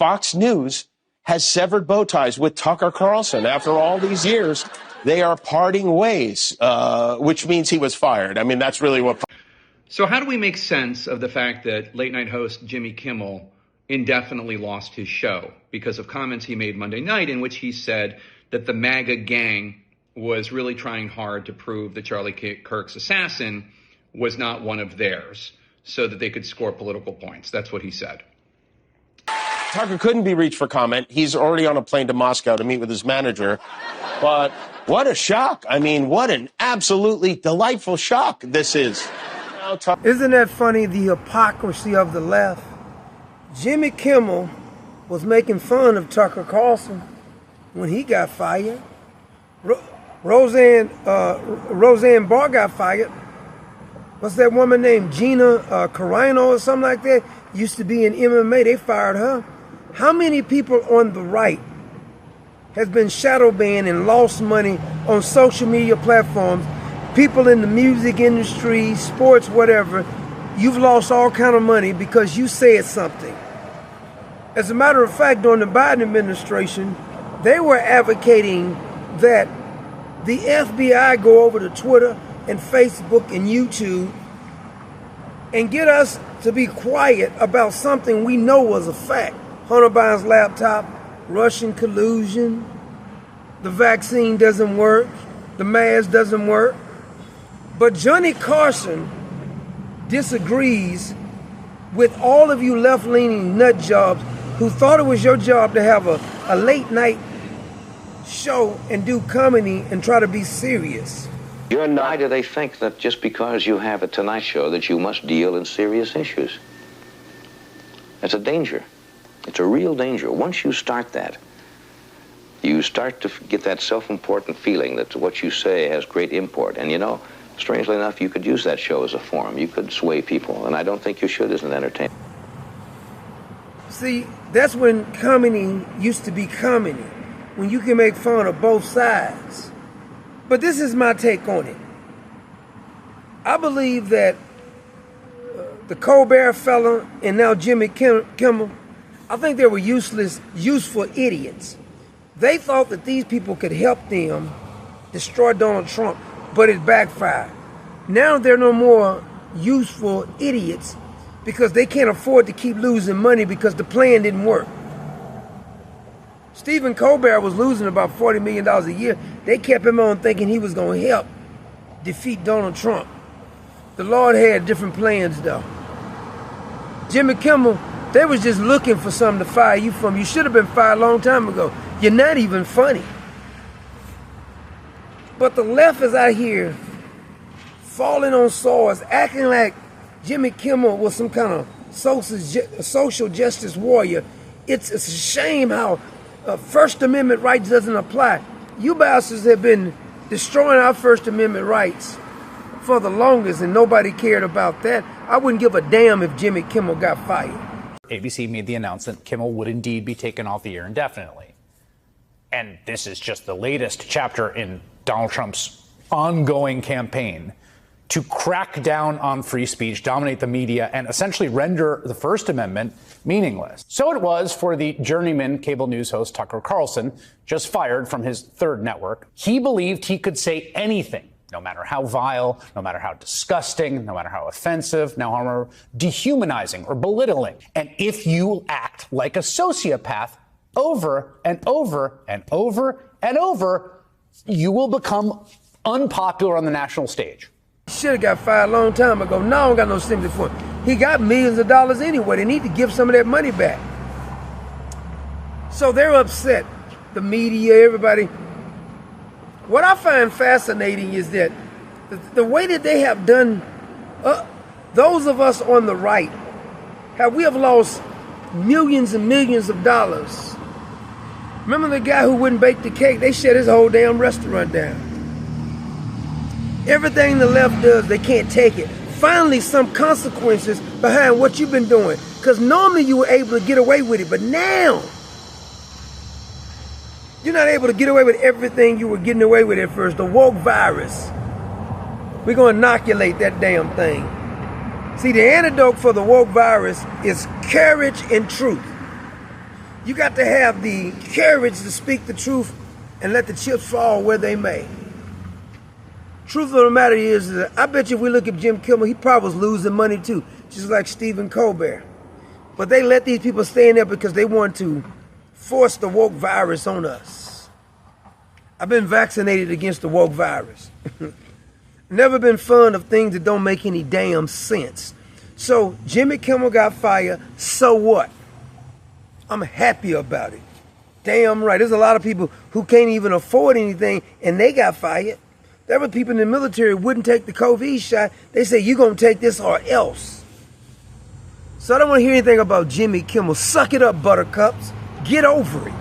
Fox News has severed bow ties with Tucker Carlson. After all these years, they are parting ways, which means he was fired. I mean, that's really what... So how do we make sense of the fact that late night host Jimmy Kimmel indefinitely lost his show because of comments he made Monday night in which he said that the MAGA gang was really trying hard to prove that Charlie Kirk's assassin was not one of theirs so that they could score political points? That's what he said. Tucker couldn't be reached for comment. He's already on a plane to Moscow to meet with his manager. But what a shock. I mean, what an absolutely delightful shock this is. Isn't that funny, the hypocrisy of the left? Jimmy Kimmel was making fun of Tucker Carlson when he got fired. Roseanne Barr got fired. What's that woman named Gina Carano or something like that? Used to be in MMA. They fired her. How many people on the right has been shadow banned and lost money on social media platforms? People in the music industry, sports, whatever, you've lost all kind of money because you said something. As a matter of fact, during the Biden administration, they were advocating that the FBI go over to Twitter and Facebook and YouTube and get us to be quiet about something we know was a fact. Hunter Biden's laptop, Russian collusion, the vaccine doesn't work, the mask doesn't work. But Johnny Carson disagrees with all of you left-leaning nut jobs who thought it was your job to have a late-night show and do comedy and try to be serious. Why do they think that just because you have a Tonight Show that you must deal in serious issues? That's a danger. It's a real danger. Once you start that, you start to get that self-important feeling that what you say has great import. And you know, strangely enough, you could use that show as a forum. You could sway people, and I don't think you should as an entertainer. See, that's when comedy used to be comedy, when you can make fun of both sides. But this is my take on it. I believe that the Colbert fella and now Jimmy Kimmel, I think they were useful idiots. They thought that these people could help them destroy Donald Trump, but it backfired. Now they're no more useful idiots because they can't afford to keep losing money because the plan didn't work. Stephen Colbert was losing about $40 million a year. They kept him on thinking he was going to help defeat Donald Trump. The Lord had different plans, though. Jimmy Kimmel, they was just looking for something to fire you from. You should have been fired a long time ago. You're not even funny. But the left is out here falling on swords, acting like Jimmy Kimmel was some kind of social justice warrior. It's a shame how First Amendment rights doesn't apply. You bastards have been destroying our First Amendment rights for the longest, and nobody cared about that. I wouldn't give a damn if Jimmy Kimmel got fired. ABC made the announcement Kimmel would indeed be taken off the air indefinitely. And this is just the latest chapter in Donald Trump's ongoing campaign to crack down on free speech, dominate the media, and essentially render the First Amendment meaningless. So it was for the journeyman cable news host Tucker Carlson, just fired from his third network. He believed he could say anything, no matter how vile, no matter how disgusting, no matter how offensive, no matter how dehumanizing or belittling. And if you act like a sociopath over and over and over and over, you will become unpopular on the national stage. Should have got fired a long time ago. Now I don't got no sympathy for him. He got millions of dollars anyway. They need to give some of that money back. So they're upset. The media, everybody. What I find fascinating is that the way that they have done, those of us on the right, we have lost millions and millions of dollars. Remember the guy who wouldn't bake the cake? They shut his whole damn restaurant down. Everything the left does, they can't take it. Finally, some consequences behind what you've been doing. Because normally you were able to get away with it, but now you're not able to get away with everything you were getting away with at first. The woke virus. We're going to inoculate that damn thing. See, the antidote for the woke virus is courage and truth. You got to have the courage to speak the truth and let the chips fall where they may. Truth of the matter is that I bet you if we look at Jim Kimmel, he probably was losing money too, just like Stephen Colbert. But they let these people stay in there because they want to force the woke virus on us. I've been vaccinated against the woke virus. Never been fond of things that don't make any damn sense. So Jimmy Kimmel got fired, so what? I'm happy about it. Damn right. There's a lot of people who can't even afford anything and they got fired. There were people in the military who wouldn't take the COVID shot. They say, you're going to take this or else. So I don't want to hear anything about Jimmy Kimmel. Suck it up, buttercups. Get over it.